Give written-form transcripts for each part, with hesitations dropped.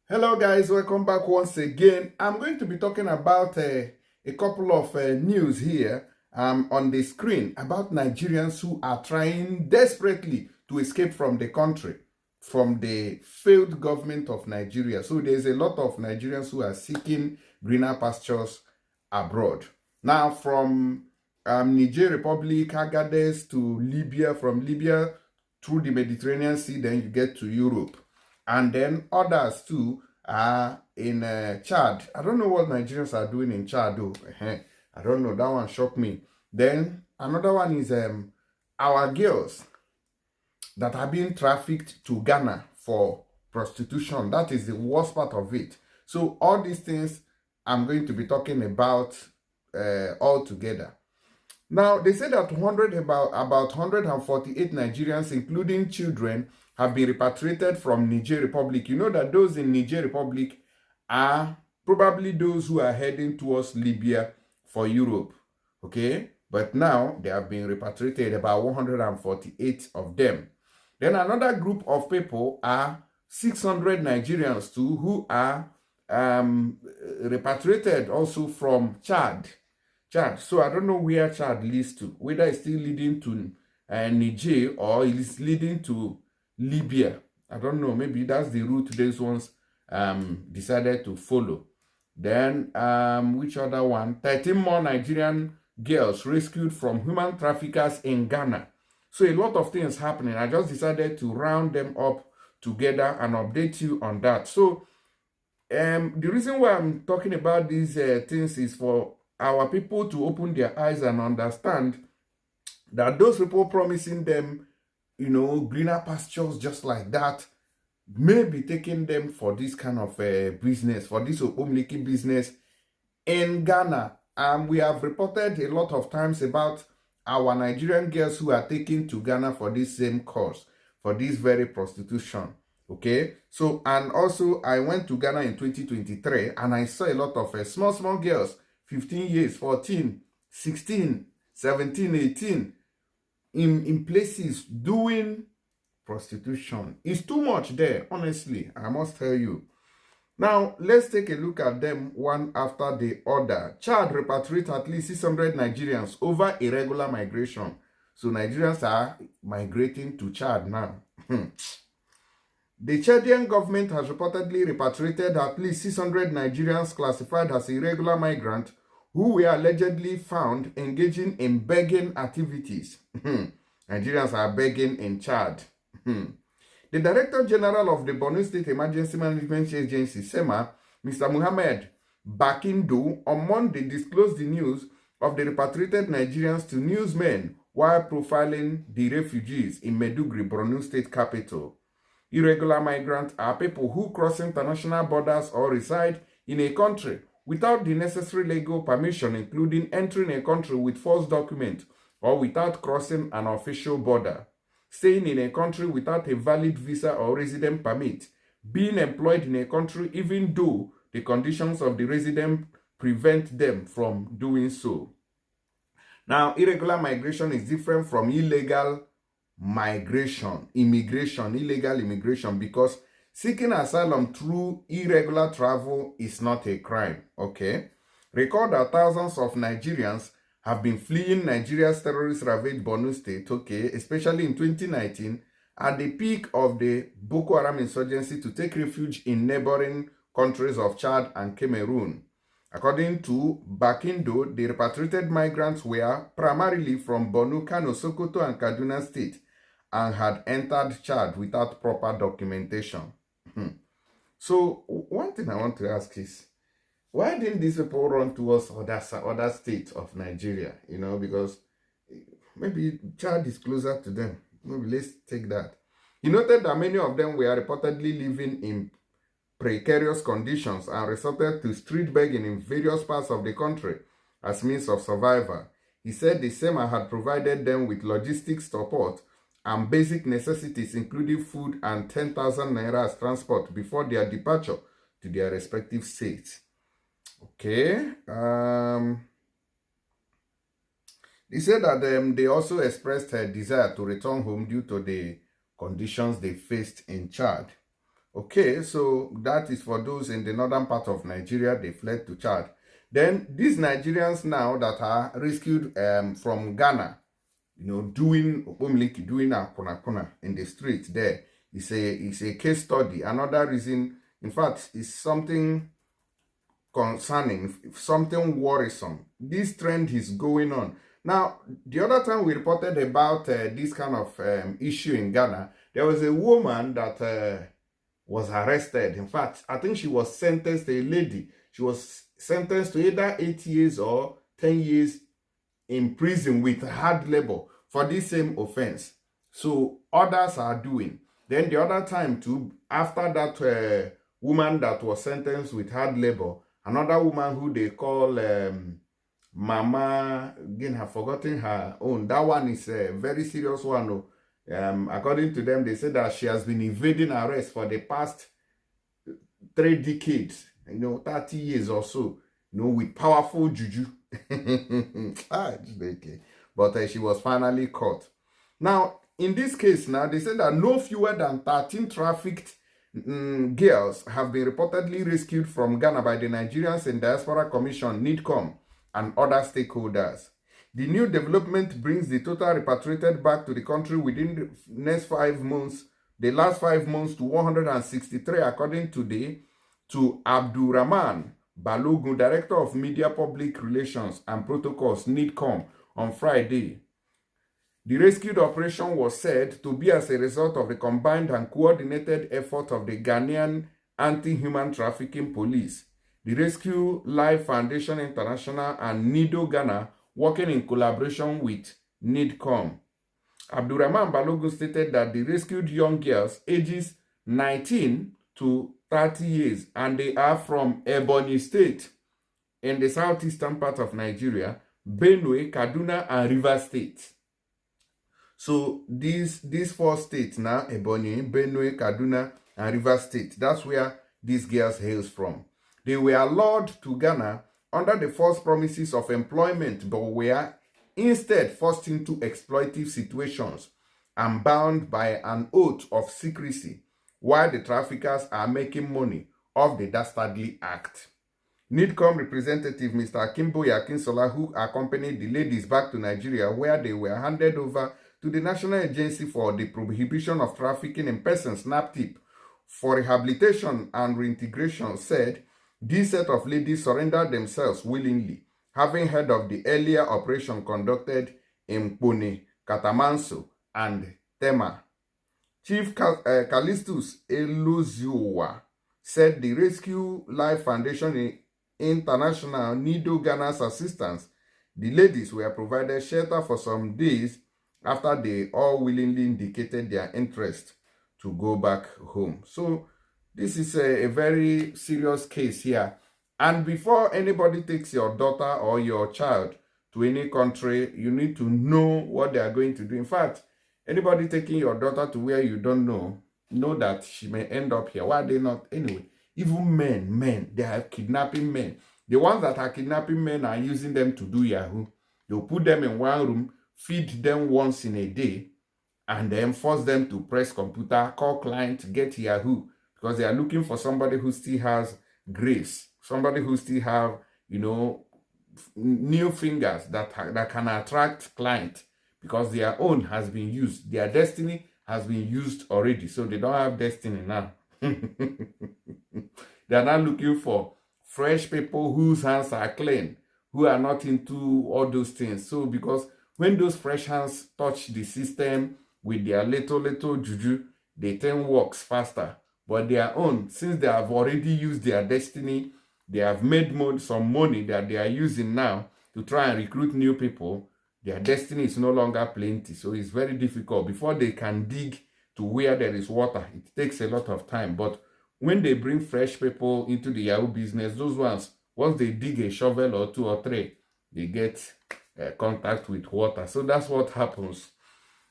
Hello guys, welcome back once again. I'm going to be talking about a couple of news here on the screen about Nigerians who are trying desperately to escape from the country, from the failed government of Nigeria. So there's a lot of Nigerians who are seeking greener pastures abroad. Now from Niger Republic, Agadez to Libya, from Libya through the Mediterranean Sea, then you get to Europe. And then others too are in Chad. I don't know what Nigerians are doing in Chad though. I don't know. That one shocked me. Then another one is our girls that are being trafficked to Ghana for prostitution. That is the worst part of it. So all these things I'm going to be talking about all together. Now, they say that about 148 Nigerians, including children, have been repatriated from Niger Republic. You know that those in Niger Republic are probably those who are heading towards Libya for Europe, okay? But now they have been repatriated, about 148 of them. Then another group of people are 600 Nigerians too, who are repatriated also from Chad. So I don't know where Chad leads to, whether it's still leading to Niger or it's leading to Libya. I don't know. Maybe that's the route these ones decided to follow. Then, which other one? 13 more Nigerian girls rescued from human traffickers in Ghana. So a lot of things happening. I just decided to round them up together and update you on that. So the reason why I'm talking about these things is for our people to open their eyes and understand that those people promising them, you know, greener pastures just like that, may be taking them for this kind of business, for this Okomliki business in Ghana. And we have reported a lot of times about our Nigerian girls who are taken to Ghana for this same cause, for this very prostitution. Okay, so and also I went to Ghana in 2023 and I saw a lot of small girls, 15 years, 14, 16, 17, 18, in places doing prostitution. It's too much there, honestly, I must tell you. Now, let's take a look at them one after the other. Chad repatriate at least 600 Nigerians over irregular migration. So Nigerians are migrating to Chad now. The Chadian government has reportedly repatriated at least 600 Nigerians classified as irregular migrants who were allegedly found engaging in begging activities. Nigerians are begging in Chad. The Director General of the Borno State Emergency Management Agency, SEMA, Mr. Muhammad Bakindo, on Monday disclosed the news of the repatriated Nigerians to newsmen while profiling the refugees in Maiduguri, Borno State capital. Irregular migrants are people who cross international borders or reside in a country without the necessary legal permission, including entering a country with false documents or without crossing an official border, staying in a country without a valid visa or resident permit, being employed in a country even though the conditions of the resident prevent them from doing so. Now, irregular migration is different from illegal illegal immigration, because seeking asylum through irregular travel is not a crime, okay? Recall that thousands of Nigerians have been fleeing Nigeria's terrorist-ravaged Borno State, okay, especially in 2019, at the peak of the Boko Haram insurgency, to take refuge in neighboring countries of Chad and Cameroon. According to Bakindo, the repatriated migrants were primarily from Borno, Kano, Sokoto, and Kaduna State, and had entered Chad without proper documentation. So one thing I want to ask is, why didn't these people run towards other states of Nigeria? You know, because maybe Chad is closer to them. Maybe let's take that. He noted that many of them were reportedly living in precarious conditions and resorted to street begging in various parts of the country as means of survival. He said the SEMA had provided them with logistics support and basic necessities, including food and 10,000 naira as transport before their departure to their respective states. Okay. He said that they also expressed a desire to return home due to the conditions they faced in Chad. Okay, so that is for those in the northern part of Nigeria. They fled to Chad. Then these Nigerians now that are rescued from Ghana, doing a kona in the street there. It's a case study. Another reason, in fact, is something concerning, something worrisome. This trend is going on. Now, the other time we reported about this kind of issue in Ghana, there was a woman that was arrested. In fact, I think she was sentenced, a lady. She was sentenced to either 8 years or 10 years in prison with hard labor for this same offense. So others are doing. Then the other time too, after that woman that was sentenced with hard labor, another woman who they call Mama, again, I've forgotten her own. That one is a very serious one. According to them, they said that she has been evading arrest for the past 3 decades, 30 years or so, with powerful juju. But she was finally caught. Now, in this case, now they said that no fewer than 13 trafficked girls have been reportedly rescued from Ghana by the Nigerians and Diaspora Commission, NIDCOM, and other stakeholders. The new development brings the total repatriated back to the country within the last 5 months, to 163, according to Abdurrahman Balogun, Director of Media Public Relations and Protocols, NIDCOM, on Friday. The rescued operation was said to be as a result of the combined and coordinated effort of the Ghanaian Anti-Human Trafficking Police, the Rescue Life Foundation International, and NIDO Ghana, working in collaboration with NIDCOM. Abdurrahman Balogun stated that the rescued young girls ages 19 to 30 years, and they are from Ebonyi State in the southeastern part of Nigeria, Benue, Kaduna, and Rivers State. So these 4 states now, Ebonyi, Benue, Kaduna, and Rivers State, that's where these girls hails from. They were lured to Ghana under the false promises of employment, but were instead forced into exploitative situations and bound by an oath of secrecy while the traffickers are making money off the dastardly act. NIDCOM representative Mr. Akimboye Akinsola, who accompanied the ladies back to Nigeria, where they were handed over to the National Agency for the Prohibition of Trafficking in Persons, NAPTIP, for rehabilitation and reintegration, said this set of ladies surrendered themselves willingly, having heard of the earlier operation conducted in Pune, Katamanso, and Tema. Chief Callistus Eluzua said the Rescue Life Foundation International NIDO Ghana's assistance, the ladies were provided shelter for some days after they all willingly indicated their interest to go back home. So this is a very serious case here. And before anybody takes your daughter or your child to any country, you need to know what they are going to do. In fact, anybody taking your daughter to where you don't know that she may end up here. Why are they not? Anyway, even men, they are kidnapping men. The ones that are kidnapping men are using them to do Yahoo. They'll put them in one room, feed them once in a day, and then force them to press computer, call client, get Yahoo, because they are looking for somebody who still has grace, somebody who still have, new fingers that can attract client, because their own has been used. Their destiny has been used already, so they don't have destiny now. They are now looking for fresh people whose hands are clean, who are not into all those things. So because when those fresh hands touch the system with their little juju, the thing works faster. But their own, since they have already used their destiny, they have made some money that they are using now to try and recruit new people, their destiny is no longer plenty. So it's very difficult. Before they can dig to where there is water, it takes a lot of time. But when they bring fresh people into the Yahoo business, those ones, once they dig a shovel or 2 or 3, they get contact with water. So that's what happens.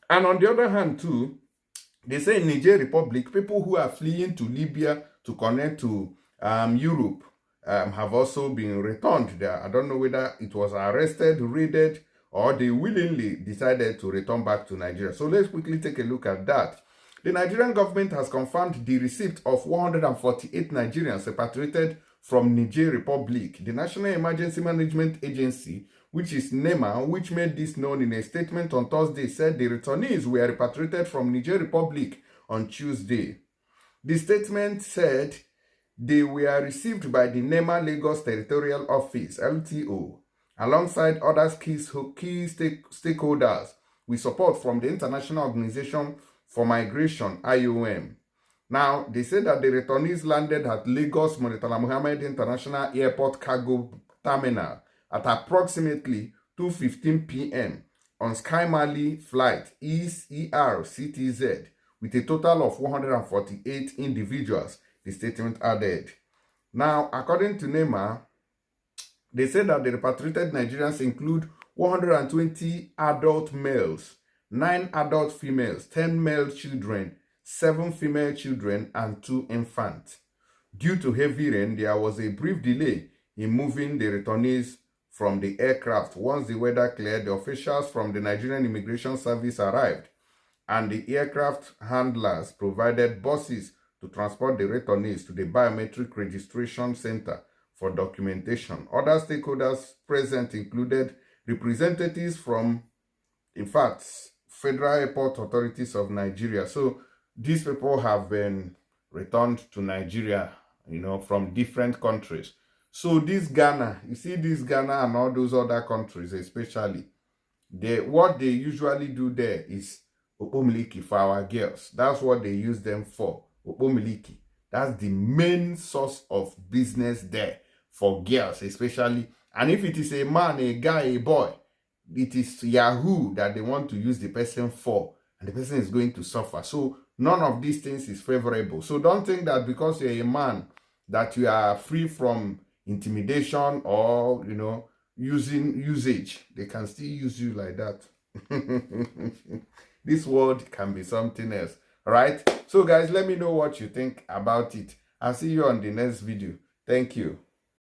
And on the other hand too, they say in Niger Republic, people who are fleeing to Libya to connect to Europe have also been returned there. I don't know whether it was arrested, raided, or they willingly decided to return back to Nigeria. So let's quickly take a look at that. The Nigerian government has confirmed the receipt of 148 Nigerians repatriated from Niger Republic. The National Emergency Management Agency, which is NEMA, which made this known in a statement on Thursday, said the returnees were repatriated from Niger Republic on Tuesday. The statement said they were received by the NEMA Lagos Territorial Office, LTO, alongside other key stakeholders with support from the International Organization for Migration, IOM. Now, they said that the returnees landed at Lagos Murtala Muhammed International Airport Cargo Terminal at approximately 2:15 p.m. on Sky Mali flight ERCTZ with a total of 148 individuals, the statement added. Now, according to NEMA, they said that the repatriated Nigerians include 120 adult males, 9 adult females, 10 male children, 7 female children, and 2 infants. Due to heavy rain, there was a brief delay in moving the returnees from the aircraft. Once the weather cleared, the officials from the Nigerian Immigration Service arrived, and the aircraft handlers provided buses to transport the returnees to the biometric registration center for documentation. Other stakeholders present included representatives from, in fact, Federal Airport Authorities of Nigeria. So these people have been returned to Nigeria, from different countries. So this Ghana, you see this Ghana and all those other countries especially, what they usually do there is opomiliki for our girls. That's what they use them for, opomiliki. That's the main source of business there for girls especially. And if it is a man, a guy, a boy, it is Yahoo that they want to use the person for, and the person is going to suffer. So none of these things is favorable. So don't think that because you're a man that you are free from intimidation or, usage. They can still use you like that. This world can be something else. All right? So guys, let me know what you think about it. I'll see you on the next video. Thank you.